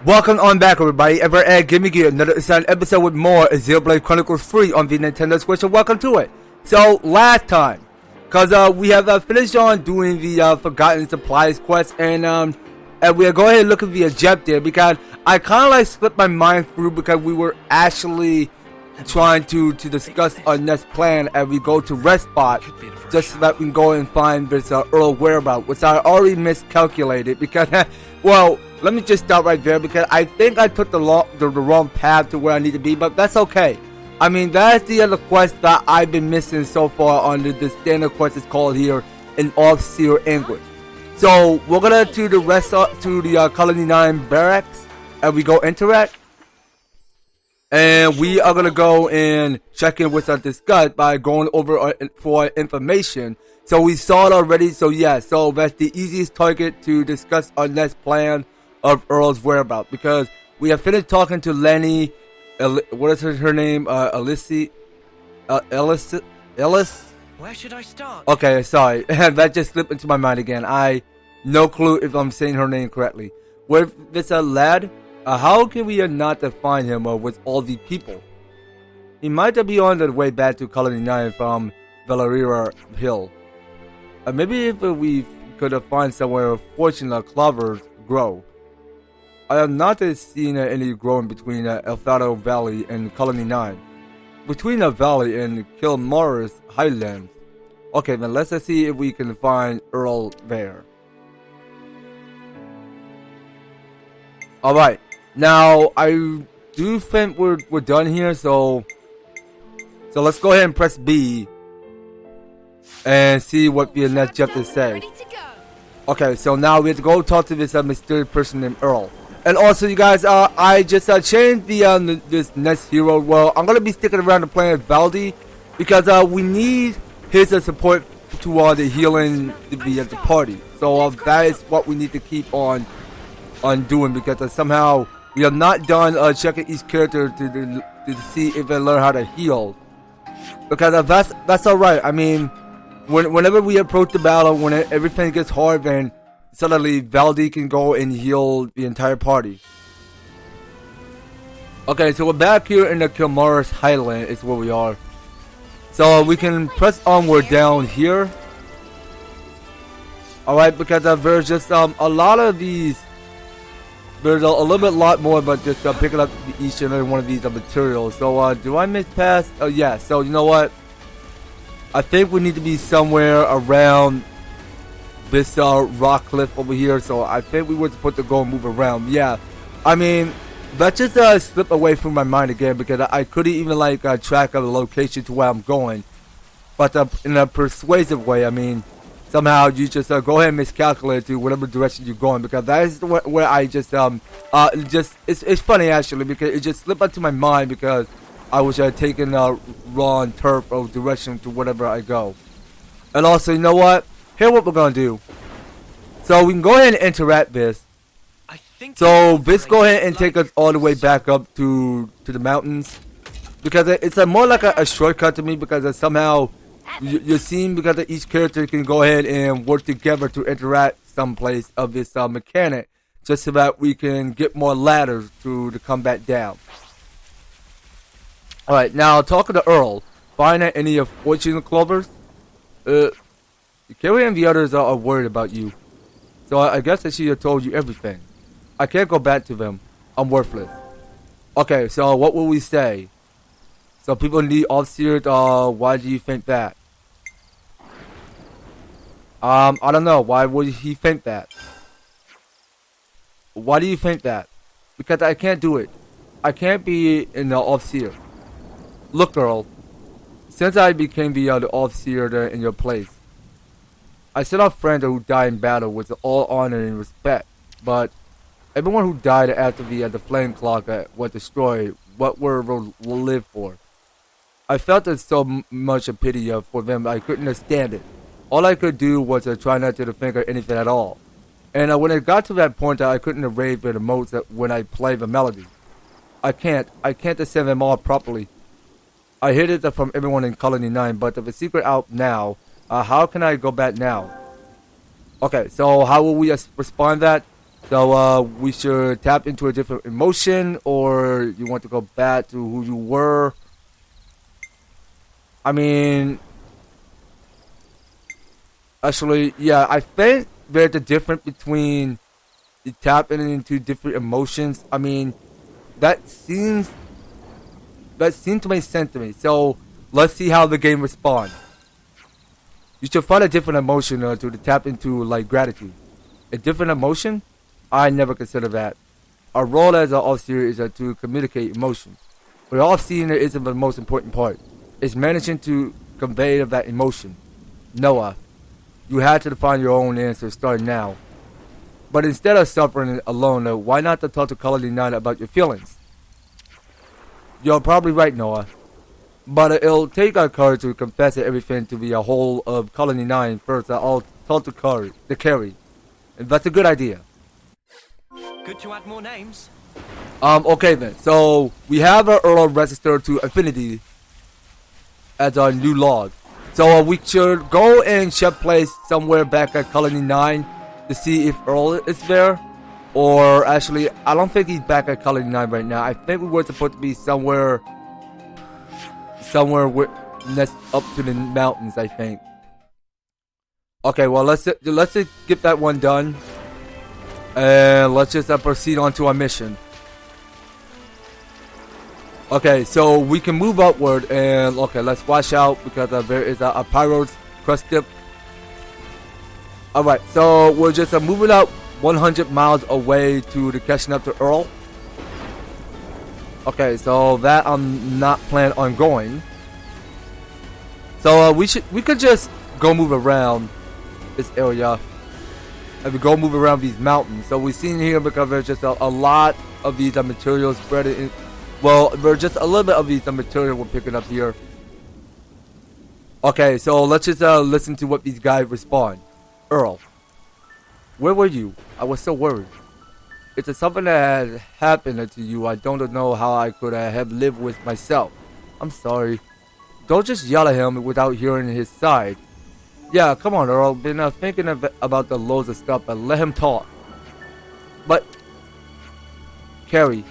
Welcome on back, everybody. Give me another exciting episode with more Xenoblade Chronicles 3 on the Nintendo Switch, and welcome to it. So, last time, because we have finished on doing the Forgotten Supplies quest, and we are going ahead and look at the objective, because I kind of like slipped my mind through, because we were actually trying to discuss our next plan as we go to Rest Spot, just so that we can go and find this Earl whereabouts, which I already miscalculated, because, well, let me just stop right there, because I think I took the wrong path to where I need to be, but that's okay. I mean, that's the other quest that I've been missing so far on the standard quest is called here in Off-Seer English. So, we're gonna to the Colony 9 barracks, and we go interact. And we are gonna go and check in with our discuss by going over for information. So we saw it already, so yeah, so that's the easiest target to discuss our next plan of Earl's whereabouts, because we have finished talking to Lenny, what is her name, Ellis? Where should I start? Okay, sorry, that just slipped into my mind again. No clue if I'm saying her name correctly. With this lad, how can we not find him with all the people? He might be on the way back to Colony 9 from Valeria Hill. Maybe if we could find somewhere fortunate clovers grow. I have not seen any growing between Elfado Valley and Colony 9. Between the valley and Kilmara's Highlands. Okay, then let's see if we can find Earl there. Alright, now I do think we're done here, so let's go ahead and press B and see what the next objective says. Okay, so now we have to go talk to this mysterious person named Earl. And also, you guys, I just changed the this next hero. Well, I'm gonna be sticking around to playing Valdi because we need his support to the healing the party. So that is what we need to keep on doing, because somehow we have not done checking each character to see if they learn how to heal. Because that's all right. I mean, whenever we approach the battle, when everything gets hard, then suddenly Valdi can go and heal the entire party. Okay, so we're back here in the Kilmara's Highland is where we are. So we can press onward down here. Alright, because there's just a lot of these. There's a little lot more, but just picking up each and every one of these materials. So do I miss past? Oh yeah, so you know what? I think we need to be somewhere around this rock cliff over here, so I think we were supposed to go and move around. Yeah, I mean, that just slipped away from my mind again, because I couldn't even track of the location to where I'm going. But in a persuasive way, I mean, somehow you just go ahead and miscalculate to whatever direction you're going, because that is where I just it's funny actually, because it just slipped into my mind because I was taking a wrong turf of direction to whatever I go. And also, you know what? Here's what we're gonna do. So we can go ahead and interact this. So this go ahead and take us all the way back up to the mountains, because it's more like a shortcut to me, because somehow you're seeing, because each character can go ahead and work together to interact someplace of this mechanic, just so that we can get more ladders to come back down. Alright, now talking to Earl, find out any fortune clovers. Carrie and the others are worried about you, so I guess that she have told you everything. I can't go back to them. I'm worthless. Okay, so what will we say? So people need Off-Seer. Why do you think that? I don't know. Why would he think that? Why do you think that? Because I can't do it. I can't be in the Off-Seer. Look, girl. Since I became the Off-Seer in your place, I sent off friends who died in battle with all honor and respect, but everyone who died after the flame clock was destroyed, what will live for? I felt it so much a pity for them. I couldn't stand it. All I could do was try not to think of anything at all. And when it got to that point, I couldn't erase the notes when I play the melody. I can't send them all properly. I hid it from everyone in Colony 9, but the secret out now. How can I go back now? Okay, so how will we respond that? So we should tap into a different emotion, or you want to go back to who you were? I mean, actually, yeah, I think there's a difference between tapping into different emotions. I mean, that seems to make sense to me. So let's see how the game responds. You should find a different emotion to tap into, like gratitude. A different emotion? I never consider that. Our role as an officer is to communicate emotions. But off-seeing isn't the most important part. It's managing to convey that emotion. Noah, you had to define your own answer starting now. But instead of suffering alone, why not to talk to Colony 9 about your feelings? You're probably right, Noah. But it'll take our courage to confess everything to be a whole of Colony 9 first. I'll talk to Carrie. And that's a good idea. Good to add more names. Okay then. So we have our Earl registered to Affinity as our new log. So we should go and check place somewhere back at Colony 9 to see if Earl is there. Or actually, I don't think he's back at Colony 9 right now. I think we were supposed to be somewhere next up to the mountains, I think. Okay, well let's just get that one done. And let's just proceed on to our mission. Okay, so we can move upward, and okay, let's watch out because there is a Pyro's crust dip. Alright, so we're just moving up 100 miles away to the catching up to Earl. Okay, so that I'm not planning on going. So we could just go move around this area. And we go move around these mountains. So we've seen here because there's just a lot of these materials spread in. Well, there's just a little bit of these material we're picking up here. Okay, so let's just listen to what these guys respond. Earl, where were you? I was so worried. It's something that had happened to you. I don't know how I could have lived with myself. I'm sorry. Don't just yell at him without hearing his side. Yeah, come on, Earl. Been thinking about the loads of stuff, but let him talk. But, Carrie,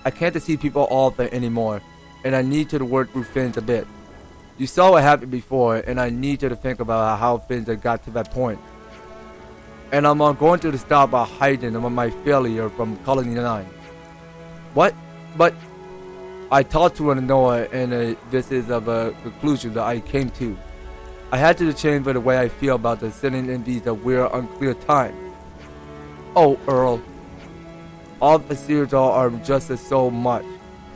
I can't see people often anymore, and I need to work through things a bit. You saw what happened before, and I need you to think about how things have got to that point. And I'm going to stop hiding my failure from Colony 9. What? But I talked to Noah, and this is a conclusion that I came to. I had to change the way I feel about the sitting in these weird, unclear times. Oh, Earl. All the series are just so much.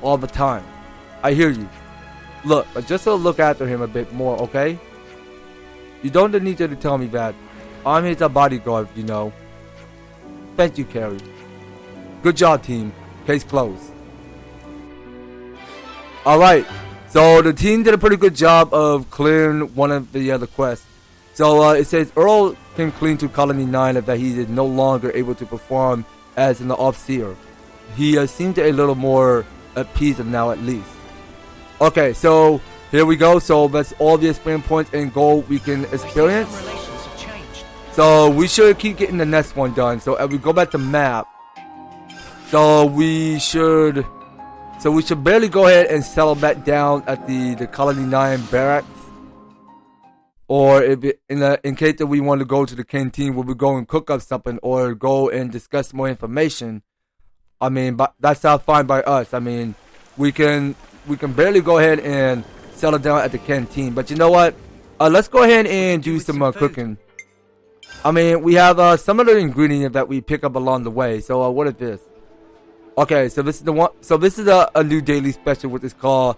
All the time. I hear you. Look, just look after him a bit more, okay? You don't need to tell me that. I'm his bodyguard, you know. Thank you, Carrie. Good job, team. Case closed. Alright. So the team did a pretty good job of clearing one of the other quests. So it says Earl came clean to Colony 9 that he is no longer able to perform as an officer. He seemed a little more at peace now at least. Okay, so here we go. So that's all the experience points and gold we can experience. So we should keep getting the next one done. So as we go back to map, so we should barely go ahead and settle back down at the Colony 9 barracks. Or if in case that we want to go to the canteen where we go and cook up something or go and discuss more information. I mean, but that's not fine by us. I mean, we can barely go ahead and settle down at the canteen. But you know what? Let's go ahead and do some cooking. I mean, we have some of the ingredients that we pick up along the way. So what is this? Okay, so this is the one. So this is a new daily special, which is called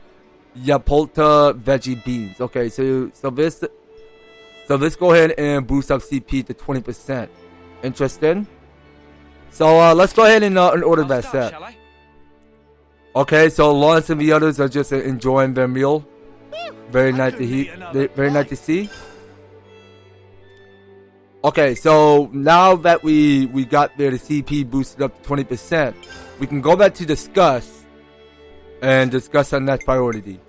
Yapolta Veggie Beans. Okay, so let's go ahead and boost up CP to 20%. Interesting. So let's go ahead and order that set. Okay, so Lawrence and the others are just enjoying their meal. Very nice to very nice to see. Okay, so now that we got the CP boosted up to 20%, we can go back to discuss our next priority.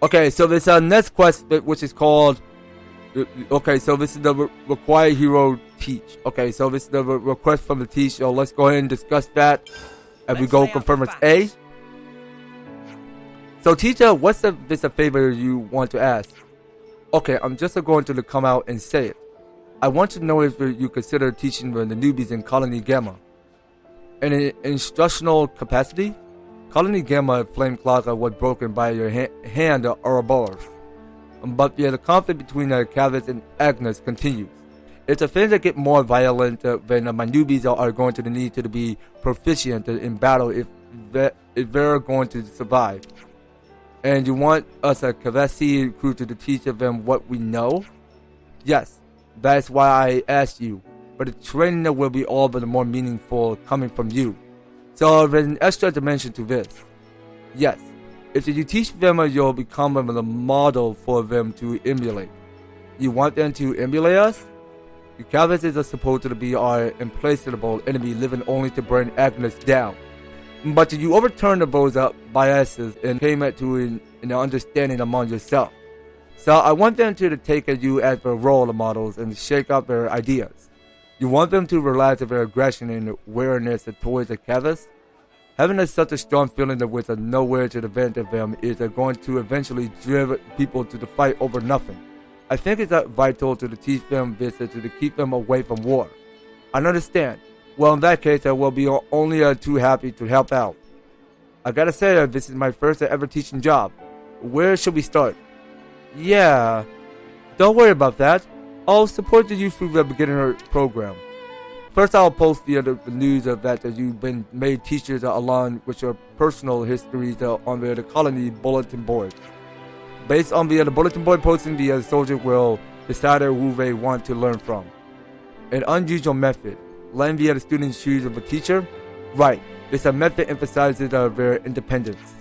Okay, so this next quest which is called. Okay, so this is the required hero teach. Okay, so this is the request from the teacher. So let's go ahead and discuss that. And we go confirm it's A. So teacher, what's this a favor you want to ask? Okay, I'm just going to come out and say it. I want to know if you consider teaching the newbies in Colony Gamma. In an instructional capacity, Colony Gamma flame clock was broken by your hand Ouroboros. But the conflict between Cavus and Agnes continues. It's a thing that get more violent when my newbies are going to need to be proficient in battle if they're going to survive. And you want us a Cavesi crew to teach them what we know? Yes, that's why I asked you. But the training will be all but more meaningful coming from you. So there's an extra dimension to this. Yes, if you teach them, you'll become the model for them to emulate. You want them to emulate us? The Cavus is supposed to be our implacable enemy, living only to burn Agnes down. But you overturn those biases and came to an understanding among yourself. So I want them to take you as their role models and shake up their ideas. You want them to realize their aggression and awareness towards the Cavus? Having such a strong feeling that with nowhere to defend them is going to eventually drive people to the fight over nothing. I think it's vital to teach them this to keep them away from war. I understand. Well, in that case, I will be only too happy to help out. I gotta say, this is my first ever teaching job. Where should we start? Yeah, don't worry about that. I'll support you through the beginner program. First, I'll post the news of that you've been made teachers along with your personal histories on the colony bulletin board. Based on the bulletin board posting, the soldier will decide who they want to learn from. An unusual method. Letting the students choose of a teacher? Right, this method emphasizes their independence.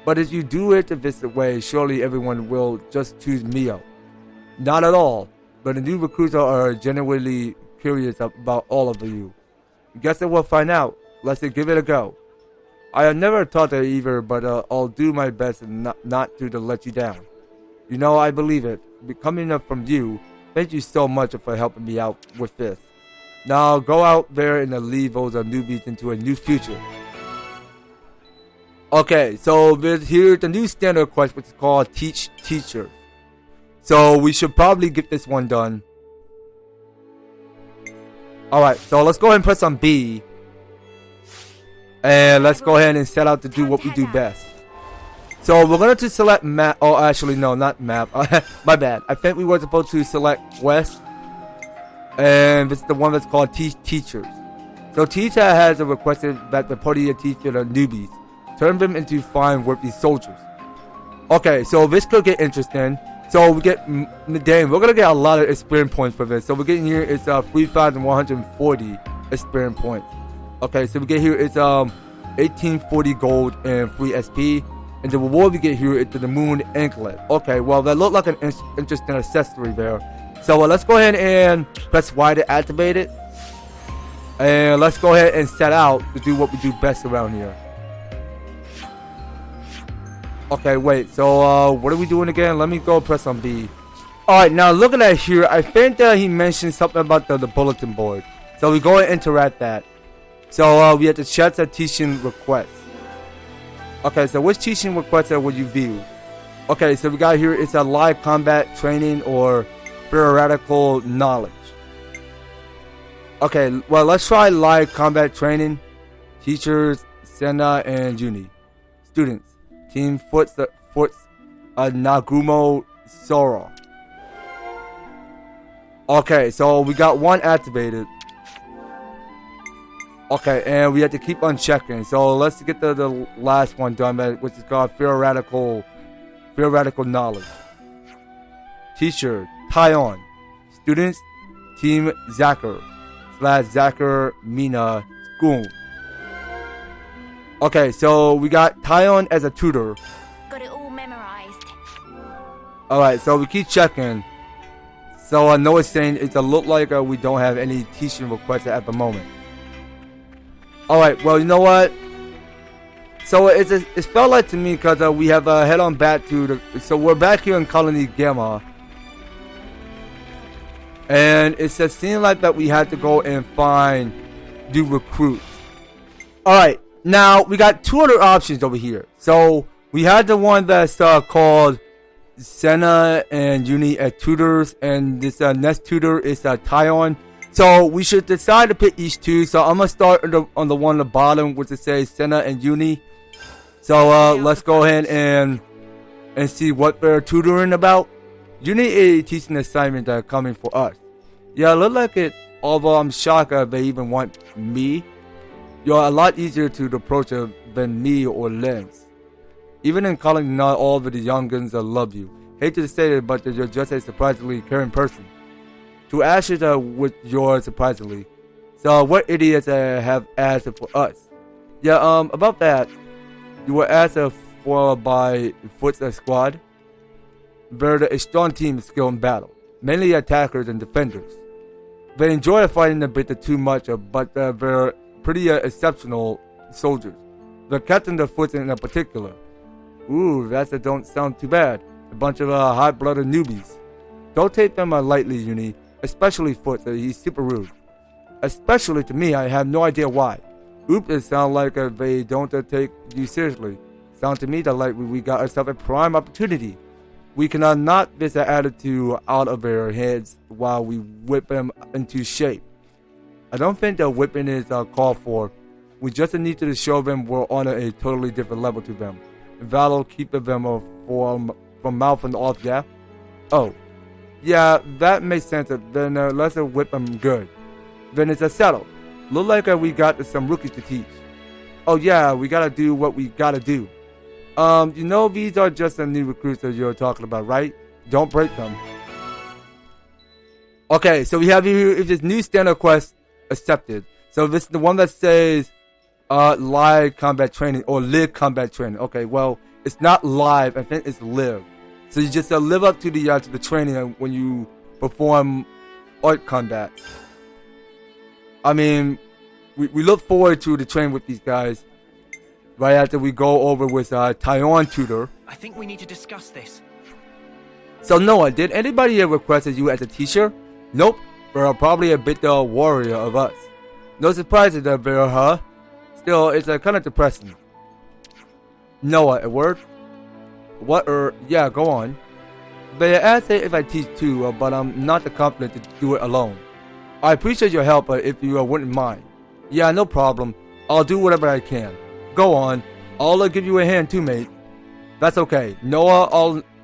But if you do it this way, surely everyone will just choose Mio. Not at all, but the new recruits are genuinely curious about all of you. Guess we'll find out. Let's give it a go. I have never taught that either, but I'll do my best not to let you down. You know, I believe it. Coming up from you, thank you so much for helping me out with this. Now go out there and lead those newbies into a new future. Okay, so here's the new standard quest, which is called Teach Teacher. So we should probably get this one done. Alright, so let's go ahead and press on B. And let's go ahead and set out to do what we do best. So we're going to select map. Oh, actually, no, not map. My bad. I think we were supposed to select West. And this is the one that's called Teach Teachers. So teacher has requested that the party teach the newbies. Turn them into fine, worthy soldiers. Okay, so this could get interesting. So we get, dang, we're going to get a lot of experience points for this. So we're getting here, it's 3,140 experience points. Okay, so we get here, it's 1840 gold and free SP. And the reward we get here is the moon anklet. Okay, well, that looked like an interesting accessory there. So let's go ahead and press Y to activate it. And let's go ahead and set out to do what we do best around here. Okay, wait. So what are we doing again? Let me go press on B. Alright, now looking at here, I think that he mentioned something about the bulletin board. So we go and interact that. So we have to check the teaching request. Okay, so which teaching request will you view? Okay, so we got here, it's a live combat training or theoretical knowledge. Okay, well, let's try live combat training. Teachers, Senna and Juni. Students, Team Forts Nagumo Ysorra. Okay, so we got one activated. Okay, and we have to keep on checking. So let's get the last one done, which is called theoretical knowledge. Teacher, Tyon. Students, Team Zacher / Zacher Mina School. Okay, so we got Tyon as a tutor. Got it all memorized. Alright, so we keep checking. So I know it's saying it's a look like we don't have any teaching requests at the moment. Alright, well, you know what? So it felt like to me because we have head on back to the. So we're back here in Colony Gamma. And it says seemed like that we had to go and find new recruits. Alright, now we got two other options over here. So we had the one that's called Senna and Uni as tutors, and this next tutor is Tyon. So we should decide to pick each two. So I'm gonna start on the one on the bottom, which it says Senna and Uni. So let's go ahead and see what they're tutoring about. Uni is teaching assignment that are coming for us. Yeah, look like it. Although I'm shocked they even want me. You're a lot easier to approach than me or Lens. Even in college, not all of the youngins love you. Hate to say it, but you're just a surprisingly caring person. To ask you with yours surprisingly. So what idiots have asked for us? Yeah, about that. You were asked for by Foot's squad. They're a strong team skilled in battle, mainly attackers and defenders. They enjoy fighting a bit too much, but they're pretty exceptional soldiers. The captain of Foot in particular. Ooh, that don't sound too bad. A bunch of hot-blooded newbies. Don't take them lightly, Uni. Especially Foot, he's super rude. Especially to me, I have no idea why. Oops, it sounds like they don't take you seriously. Sounds to me that like we got ourselves a prime opportunity. We cannot knock this attitude out of their heads while we whip them into shape. I don't think the whipping is called for. We just need to show them we're on a totally different level to them. That'll keep them from mouthing off, yeah? Oh. Yeah, that makes sense. Then let's whip them good. Then it's a settle. Look like we got some rookies to teach. Oh yeah, we gotta do what we gotta do. You know these are just the new recruits that you're talking about, right? Don't break them. Okay, so we have here this new standard quest accepted. So this is the one that says live combat training or live combat training. Okay, well it's not live. I think it's live. So you just live up to the training when you perform art combat. I mean, we look forward to the training with these guys. Right after we go over with Tyon tutor. I think we need to discuss this. So Noah, did anybody ever request you as a teacher? Nope, they're probably a bit warrior of us. No surprises there, huh? Still, it's kind of depressing. Noah, a word? What yeah, go on. They asked if I teach too, but I'm not confident to do it alone. I appreciate your help, if you wouldn't mind. Yeah, no problem. I'll do whatever I can. Go on. I'll give you a hand too, mate. That's okay. Noah,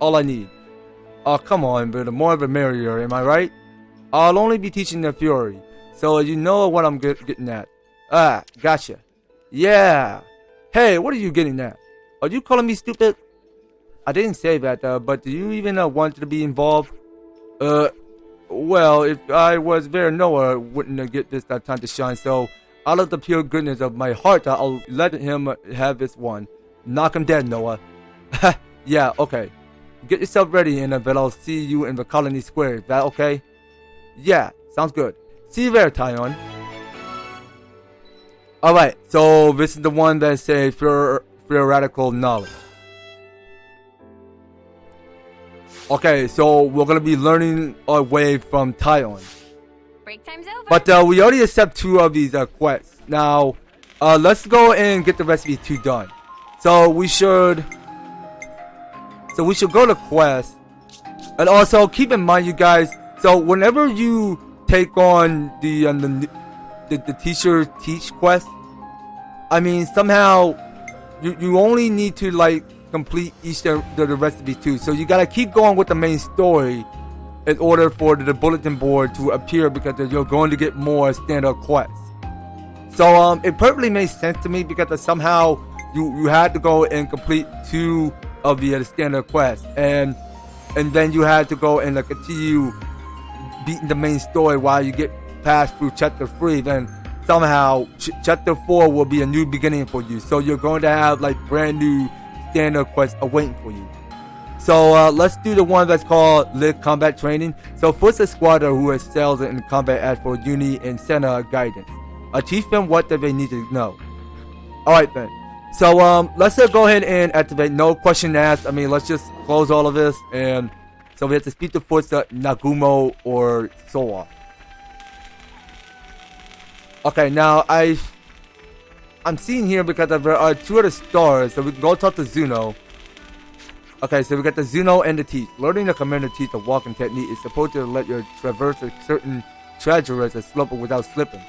all I need. Oh, come on, but the more the merrier, am I right? I'll only be teaching the Fury, so you know what I'm getting at. Ah, gotcha. Yeah. Hey, what are you getting at? Are you calling me stupid? I didn't say that, but do you even want to be involved? Well, if I was there, Noah wouldn't get this time to shine, so out of the pure goodness of my heart, I'll let him have this one. Knock him dead, Noah. Yeah, okay. Get yourself ready, and then I'll see you in the Colony Square. Is that okay? Yeah, sounds good. See you there, Tyon. Alright, so this is the one that says theoretical knowledge. Okay, so we're going to be learning our way from Tyon. Break time's over. But we already accept two of these quests. Now, let's go and get the rest of these two done. So we should go to quest. And also keep in mind, you guys. So whenever you take on the teacher teach quest, I mean somehow you only need to like complete each the rest of these two. So you gotta keep going with the main story in order for the bulletin board to appear, because you're going to get more standard quests. So it perfectly makes sense to me, because somehow you had to go and complete two of the standard quests, and then you had to go and continue beating the main story while you get past through chapter 3. Then somehow chapter 4 will be a new beginning for you. So you're going to have like brand new standard quests awaiting for you. So let's do the one that's called Live Combat Training. So first, a squatter who excels in combat asks for Uni and Senna guidance. Teach them what they need to know. Alright then. So let's go ahead and activate no question asked. I mean, let's just close all of this. And So we have to speak the force to Nagumo or Ysorra. Okay, now I'm seeing here because there are 2 other stars, so we can go talk to Zuno. Okay, so we got the Zuno and the teeth. Learning the commander teeth the walking technique is supposed to let you traverse a certain treacherous and slope without slipping.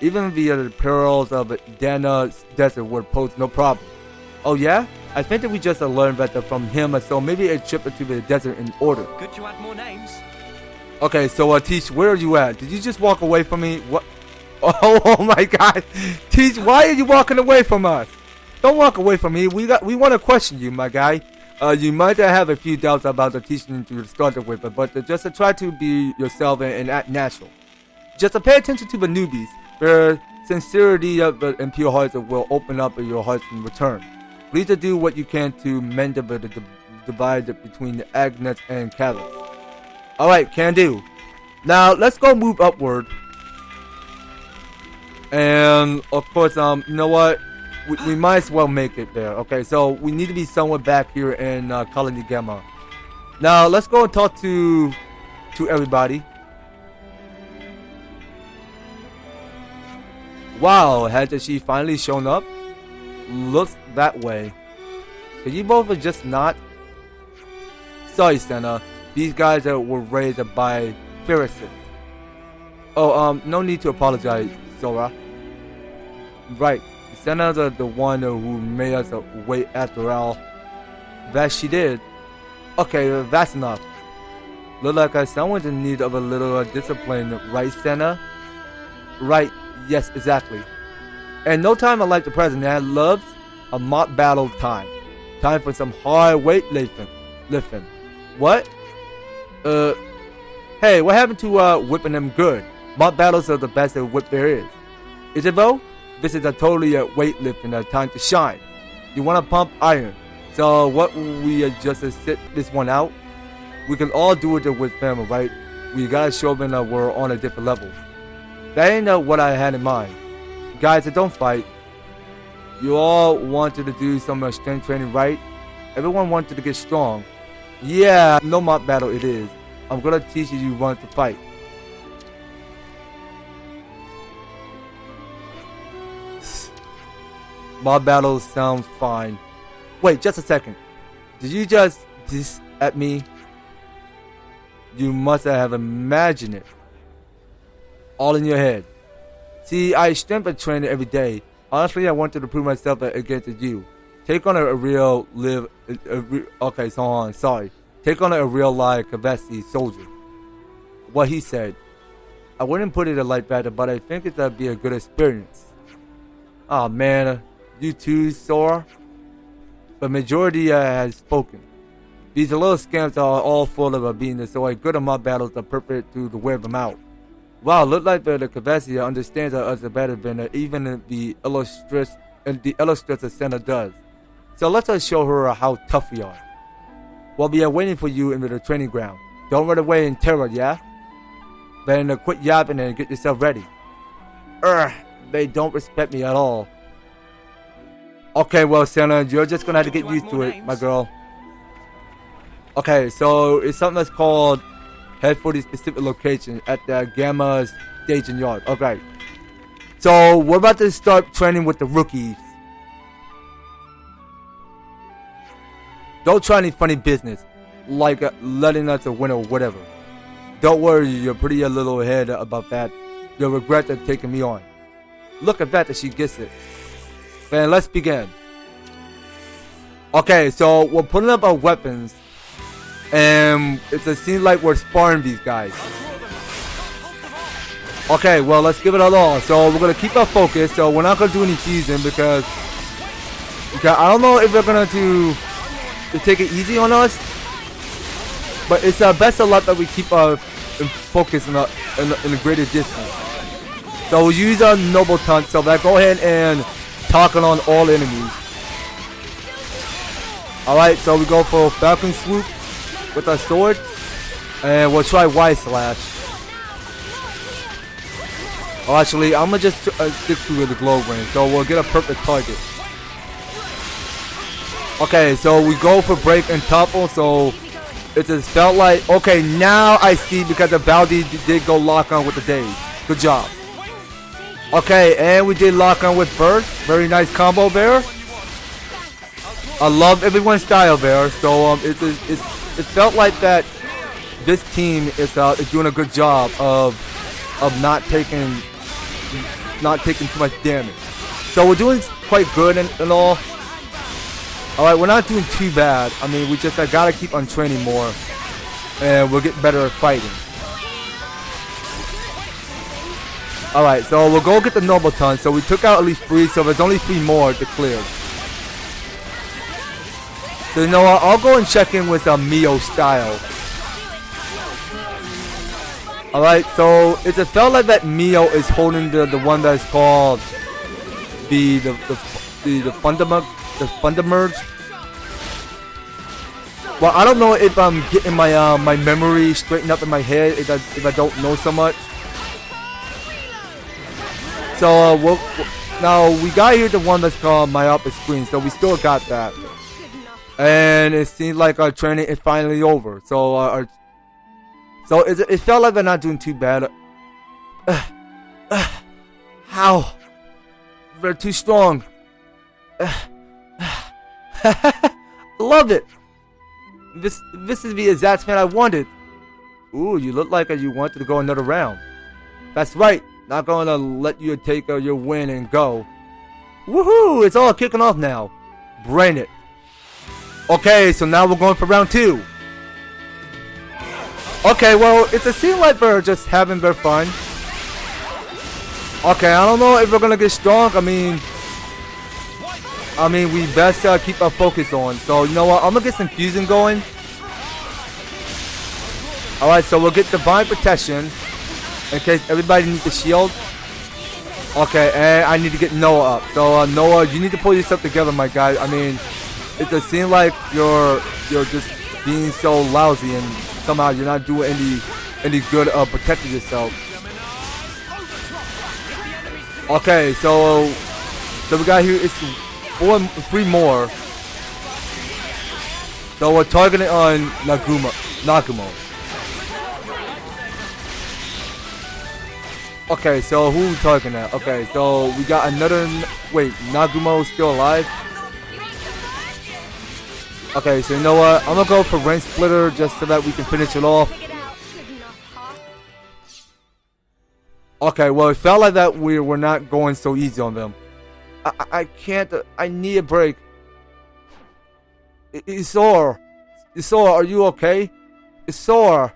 Even via the perils of Dana's desert would pose no problem. Oh yeah? I think that we just learned that from him, so maybe a trip into the desert in order. Good to add more names. Okay, so Teach, where are you at? Did you just walk away from me? What? Oh my God, Teach, why are you walking away from us? Don't walk away from me. We want to question you, my guy. You might have a few doubts about the teaching to start with, but just to try to be yourself and act natural. Just to pay attention to the newbies. Their sincerity and pure hearts will open up your hearts in return. Please do what you can to mend the divide between the Agnes and Callus. Alright, can do. Now, let's go move upward. And, of course, you know what? We might as well make it there. Okay, so we need to be somewhere back here in Colony Gamma. Now, let's go and talk to everybody. Wow, has she finally shown up? Looks that way. Can you both just not? Sorry, Senna. These guys were raised by Pharisees. Oh, no need to apologize, Ysorra. Right. Senna's the one who made us wait after all. That she did. Okay, that's enough. Look like someone's in need of a little discipline, right, Senna? Right. Yes, exactly. And no time like the present that loves a mock battle time. Time for some hard weight lifting. What? Hey, what happened to whipping them good? Mock battles are the best whip there is. Is it though? This is a totally weightlifting time to shine. You want to pump iron. So what we just sit this one out? We can all do it with them, right? We gotta show them that we're on a different level. That ain't what I had in mind. Guys, don't fight. You all wanted to do some strength training, right? Everyone wanted to get strong. Yeah, no mock battle it is. I'm gonna teach you want to fight. Mock battles sound fine. Wait, just a second. Did you just diss at me? You must have imagined it. All in your head. See, I strength train every day. Honestly, I wanted to prove myself against you. Take on a real live. Okay, so on. Sorry. Take on a real live Kavesi soldier. What he said. I wouldn't put it like that, but I think it'd be a good experience. Oh man, you too, Ysorra. The majority has spoken. These little scamps are all full of being so a good amount of battles are perfect to wear them out. Wow, look like the Kavesi understands us better than even the illustrious Senna does. So let's show her how tough we are. We'll be waiting for you in the training ground. Don't run away in terror, yeah? Then quit yapping and get yourself ready. They don't respect me at all. Okay, well, Senna, you're just gonna have to get used to it, my girl. Okay, so it's something that's called head for the specific location at the Gamma staging yard. Okay. So we're about to start training with the rookies. Don't try any funny business, like letting us win or whatever. Don't worry, you're pretty a little ahead about that. You'll regret taking me on. Look at that she gets it. Man, let's begin. Okay, so we're putting up our weapons. And it seems like we're sparring these guys. Okay, well, let's give it a all. So we're going to keep our focus. So we're not going to do any teasing because I don't know if they're going to take it easy on us. But it's best of luck that we keep our focus in a greater distance. So we'll use our noble taunt. So let's go ahead and talking on all enemies. Alright, so we go for Falcon Swoop with our sword. And we'll try Y Slash. Oh, actually, I'm going to just stick to the glow ring. So we'll get a perfect target. Okay, so we go for break and topple. So it just felt like, okay, now I see because the Baldi did go lock on with the Daze. Good job. Okay, and we did lock on with Burst. Very nice combo there. I love everyone's style there. So it felt like that this team is doing a good job of not taking too much damage. So we're doing quite good and all. Alright, we're not doing too bad. I mean, I gotta keep on training more. And we'll get better at fighting. Alright, so we'll go get the Noble Ton. So we took out at least 3, so there's only 3 more to clear. So you know what, I'll go and check in with Mio style. Alright, so it just felt like that Mio is holding the one that's called the Fundamerge. Well, I don't know if I'm getting my my memory straightened up in my head if I don't know so much. So now we got here the one that's called Myopic Screen, so we still got that. And it seems like our training is finally over. So it felt like we're not doing too bad. How? They're too strong. Love it. This is the exact man I wanted. Ooh, you look like you wanted to go another round. That's right. Not gonna let you take your win and go. Woohoo! It's all kicking off now. Brain it. Okay, so now we're going for round 2. Okay, well, it seems like we're just having their fun. Okay, I don't know if we're gonna get strong. I mean, we best keep our focus on. So, you know what? I'm gonna get some fusion going. Alright, so we'll get Divine Protection in case everybody needs a shield. Okay, and I need to get Noah up. So, Noah, you need to pull yourself together, my guy. I mean, it just seems like you're just being so lousy and somehow you're not doing any good protecting yourself. Okay, so we got here, it's 3 more. So we're targeting on Nagumo. Okay, so who we targeting at? Okay, so we got another. Wait, Nagumo still alive? Okay, so you know what? I'm gonna go for Rain Splitter just so that we can finish it off. Okay, well, it felt like that we were not going so easy on them. I can't. I need a break. Ysorra, are you okay? Ysorra.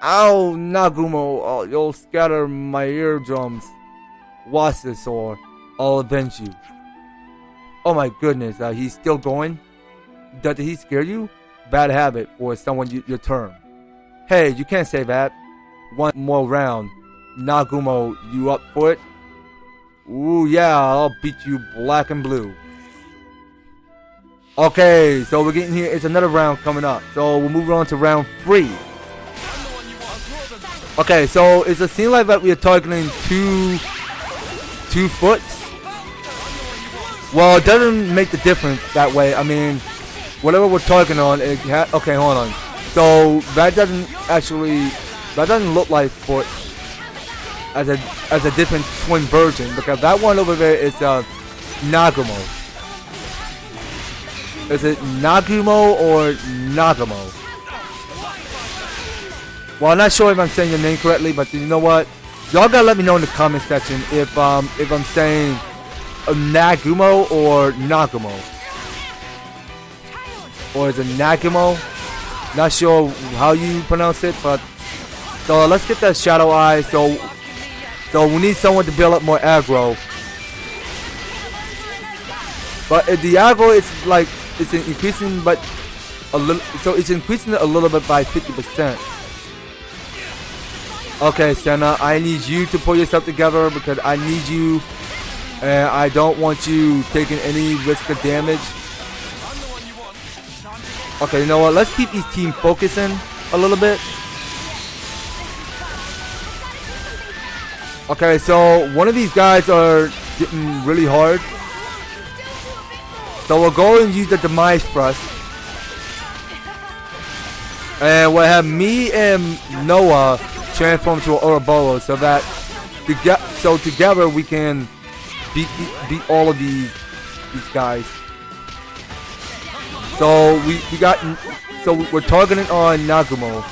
Ow, Nagumo. Oh, you'll scatter my eardrums. Watch this, or I'll avenge you. Oh my goodness, he's still going? Did he scare you? Bad habit for someone your turn. Hey, you can't say that. One more round. Nagumo, you up for it? Ooh, yeah, I'll beat you black and blue. Okay, so we're getting here. It's another round coming up. So we'll move on to round 3. Okay, so it's a scene like that we are targeting two foots. Well, it doesn't make the difference that way. I mean, whatever we're targeting on, okay, hold on. So that doesn't look like foot as a different twin version, because that one over there is Nagumo. Is it Nagumo or Nagumo? Well, I'm not sure if I'm saying your name correctly, but you know what? Y'all gotta let me know in the comment section if I'm saying Nagumo or Nagumo. Or is it Nagumo? Not sure how you pronounce it, but so let's get that Shadow Eye. So we need someone to build up more aggro. But the aggro is like it's increasing, but a little. So it's increasing it a little bit by 50%. Okay, Senna, I need you to pull yourself together because I need you, and I don't want you taking any risk of damage. Okay, you know what? Let's keep each team focusing a little bit. Okay, so one of these guys are getting really hard. So we'll go and use the Demise Thrust. And we'll have me and Noah transform to an Ouroboros so that together we can beat all of these guys. So we're targeting on Nagumo.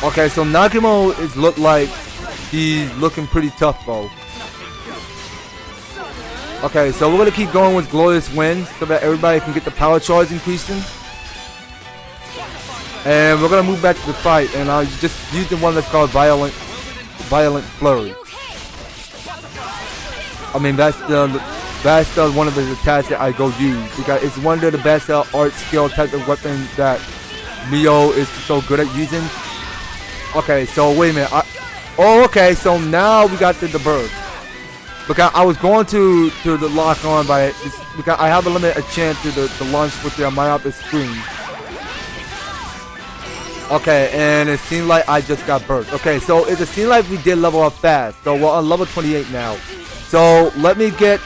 Okay, so Nagumo look like he's looking pretty tough though. Okay, so we're gonna keep going with Glorious Wind so that everybody can get the power charge increasing. And we're gonna move back to the fight, and I'll just use the one that's called Violent Flurry. I mean that's one of the attacks that I go use because it's one of the best art skill type of weapon that Mio is so good at using. Okay, so wait a minute. Okay, so now we got the bird. Because I was going to the lock on because I have a limited chance to the launch with the myopic screen. Okay, and it seemed like I just got burst. Okay, so it seemed like we did level up fast. So we're on level 28 now. So let me get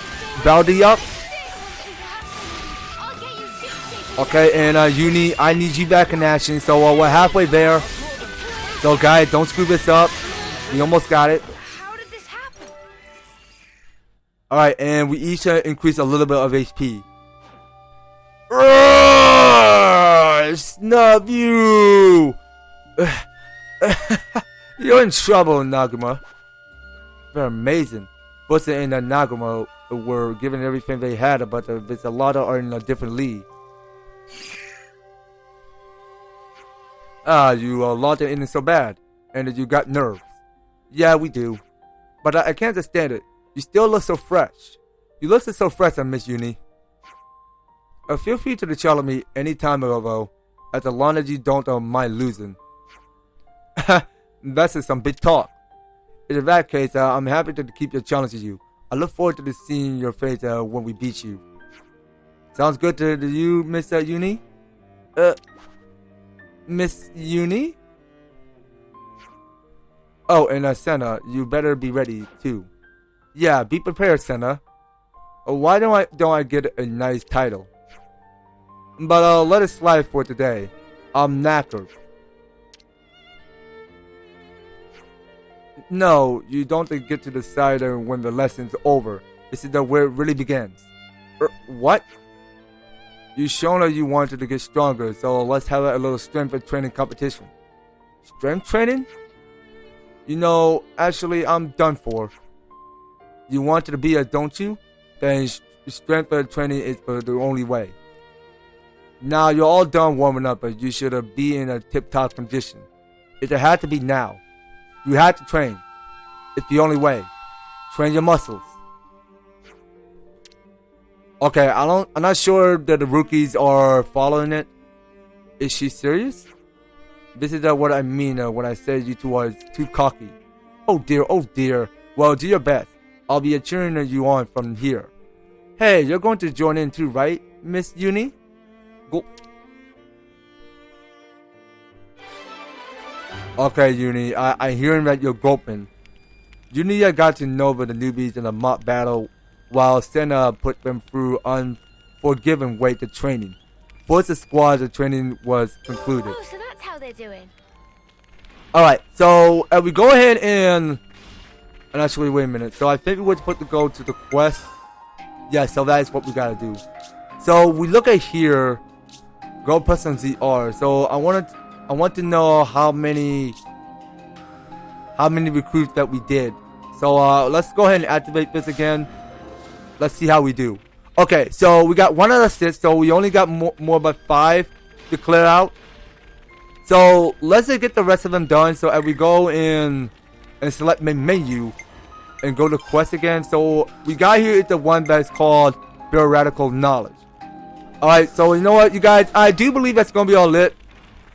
Baldi up. Okay, and Uni, I need you back in action. So we're halfway there. So guys, don't screw this up. We almost got it. How did this happen? Alright, and we each increase a little bit of HP. Snub you! You're in trouble, Nagumo. They're amazing. Bustin and Nagumo were given everything they had, but there's a lot of are in a different league. You locked it in so bad, and you got nerves. Yeah, we do. But I can't understand it. You still look so fresh. You look so fresh, Miss Uni. Feel free to challenge me anytime, though, as long as you don't mind losing. That's just some big talk. In that case, I'm happy to keep challenging you. I look forward to seeing your face when we beat you. Sounds good to you, Miss Uni? Miss Uni? Oh, and Senna, you better be ready too. Yeah, be prepared, Senna. Why don't I get a nice title? But let it slide for today. I'm knackered. No, you don't get to decide when the lesson's over. This is where it really begins. What? You shown that you wanted to get stronger, so let's have a little strength training competition. Strength training? You know, actually, I'm done for. You wanted to be don't you? Then strength training is the only way. Now you're all done warming up, but you should be in a tip-top condition. It had to be now. You had to train. It's the only way. Train your muscles. Okay, I'm not sure that the rookies are following it. Is she serious? This is what I mean when I said you two are too cocky. Oh dear. Well, do your best. I'll be cheering you on from here. Hey, you're going to join in too, right, Miss Uni? Go. Okay, Uni, I hearing that you're gulping. Uni got to know the newbies in a mock battle while Senna put them through unforgiving weight of training. Once the squad's training was concluded. Oh, so that's how they're doing. Alright, so we go ahead and actually, wait a minute. So I think we were supposed to go to the quest. Yeah, so that is what we gotta do. So we look at here. Go press on ZR. So I want to know how many recruits that we did. So let's go ahead and activate this again. Let's see how we do. Okay, so we got 1 out of 6. So we only got more but 5 to clear out. So let's just get the rest of them done. So as we go in and select menu and go to quest again. So we got here is the one that's called Theoretical Knowledge. Alright, so you know what, you guys, I do believe that's going to be all lit.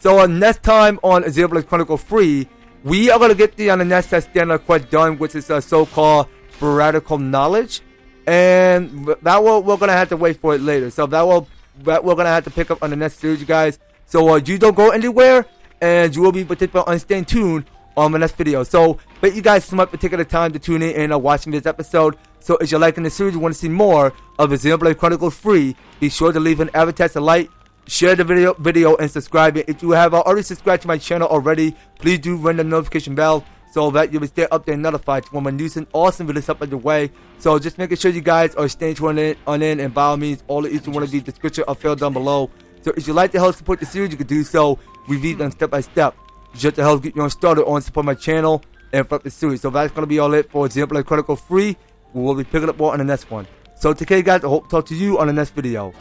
So next time on Xenoblade Chronicles 3, we are going to get the next standard quest done, which is so-called Theoretical Knowledge. And that we're going to have to wait for it later. So that we're going to have to pick up on the next series, you guys. So you don't go anywhere, and you will be participating on staying tuned on the next video. So thank you guys so much for taking the time to tune in and watching this episode. So if you're liking the series, you want to see more of the Xenoblade Chronicles 3, be sure to leave an EVER-TASTIC like, share the video and subscribe. If you have already subscribed to my channel already, please do ring the notification bell so that you will stay updated and notified when my new and awesome videos up underway. So just making sure you guys are staying tuned in, and by all means, all of each one of these descriptions are filled down below. So if you'd like to help support the series, you can do so. We read them step by step, just to help get you on started on support my channel and for the series. So that's gonna be all it for Xenoblade Chronicles 3. We will be picking up more on the next one. So take care, guys. I hope to talk to you on the next video.